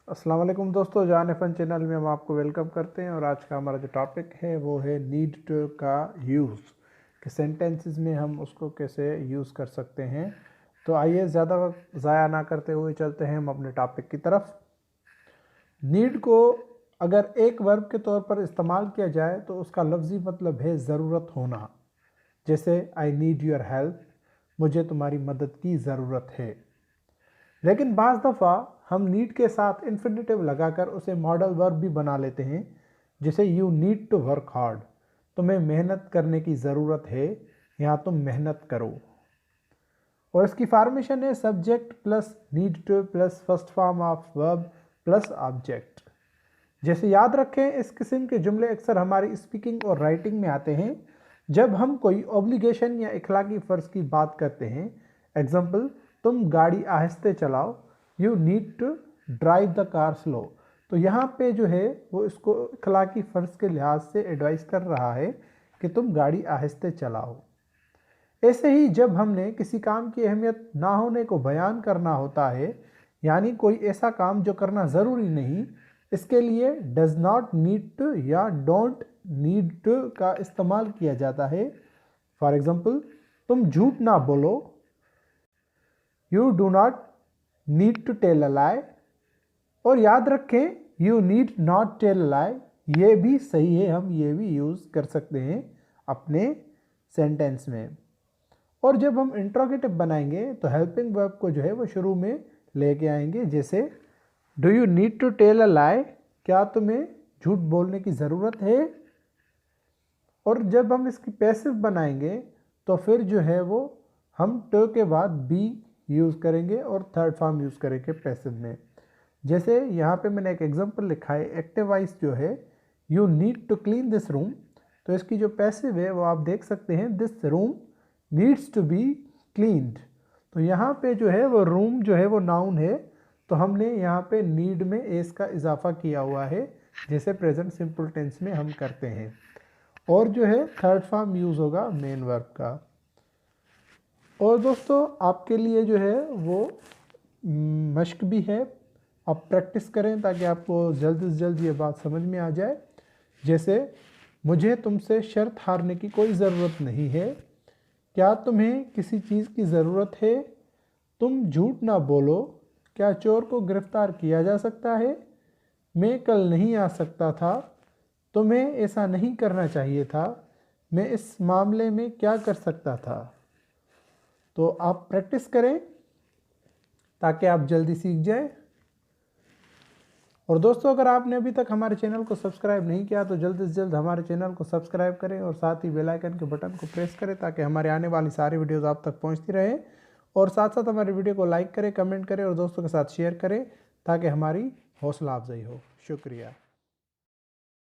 अस्सलाम वालेकुम दोस्तों, जान फन चैनल में हम आपको वेलकम करते हैं। और आज का हमारा जो टॉपिक है वो है नीड टू का यूज़, कि सेंटेंसेस में हम उसको कैसे यूज़ कर सकते हैं। तो आइए ज़्यादा वक्त ज़ाया ना करते हुए चलते हैं हम अपने टॉपिक की तरफ। नीड को अगर एक वर्ब के तौर पर इस्तेमाल किया जाए तो उसका लफ्ज़ी मतलब है ज़रूरत होना। जैसे आई नीड योर हेल्प, मुझे तुम्हारी मदद की ज़रूरत है। लेकिन बाज़ दफ़ा हम नीड के साथ इन्फिनेटिव लगाकर उसे मॉडल वर्ब भी बना लेते हैं, जैसे you need to work hard, तुम्हें मेहनत करने की ज़रूरत है, यहाँ तुम मेहनत करो। और इसकी फॉर्मेशन है subject plus need two plus first form of verb plus object. जैसे याद रखें, इस किस्म के जुमले अक्सर हमारी स्पीकिंग और राइटिंग में आते हैं जब हम कोई ऑब्लिगेशन या इखलाकी फ़र्ज़ की बात करते हैं। एग्जाम्पल, तुम गाड़ी आहिस्ते चलाओ, you need to drive the car slow. तो यहाँ पे जो है वो इसको इखलाकी फ़र्ज़ के लिहाज से एडवाइस कर रहा है कि तुम गाड़ी आहिस्ते चलाओ। ऐसे ही जब हमने किसी काम की अहमियत ना होने को बयान करना होता है, यानी कोई ऐसा काम जो करना ज़रूरी नहीं, इसके लिए डज नॉट नीड टू या डोंट नीड टू का इस्तेमाल किया जाता है। फॉर एग्जाम्पल, तुम झूठ ना बोलो, you do not need to tell a lie. और याद रखें, you need not tell a lie ये भी सही है, हम ये भी यूज़ कर सकते हैं अपने सेंटेंस में। और जब हम इंट्रोगेटिव बनाएंगे तो हेल्पिंग वर्ब को जो है वो शुरू में लेके आएंगे। जैसे do you need to tell a lie, क्या तुम्हें झूठ बोलने की ज़रूरत है। और जब हम इसकी पैसिव बनाएंगे तो फिर जो है वो हम टू के बाद बी यूज़ करेंगे और थर्ड फॉर्म यूज़ करेंगे पैसिव में। जैसे यहाँ पे मैंने एक एग्जांपल लिखा है, एक्टिव वॉइस जो है you need to clean this room. तो इसकी जो पैसिव है वो आप देख सकते हैं, this room needs to be cleaned. तो यहाँ पे जो है वो रूम जो है वो नाउन है, तो हमने यहाँ पे नीड में एस का इजाफा किया हुआ है, जैसे प्रेजेंट सिंपल टेंस में हम करते हैं। और जो है थर्ड फॉर्म यूज़ होगा मेन वर्ब का। और दोस्तों आपके लिए जो है वो मश्क भी है, आप प्रैक्टिस करें ताकि आपको जल्द से जल्द ये बात समझ में आ जाए। जैसे मुझे तुमसे शर्त हारने की कोई ज़रूरत नहीं है, क्या तुम्हें किसी चीज़ की ज़रूरत है, तुम झूठ ना बोलो, क्या चोर को गिरफ्तार किया जा सकता है, मैं कल नहीं आ सकता था, तुम्हें ऐसा नहीं करना चाहिए था, मैं इस मामले में क्या कर सकता था। तो आप प्रैक्टिस करें ताकि आप जल्दी सीख जाएं। और दोस्तों, अगर आपने अभी तक हमारे चैनल को सब्सक्राइब नहीं किया तो जल्द से जल्द हमारे चैनल को सब्सक्राइब करें और साथ ही बेल आइकन के बटन को प्रेस करें ताकि हमारे आने वाली सारी वीडियोस आप तक पहुंचती रहे। और साथ साथ हमारे वीडियो को लाइक करें, कमेंट करें और दोस्तों के साथ शेयर करें ताकि हमारी हौसला अफजाई हो। शुक्रिया।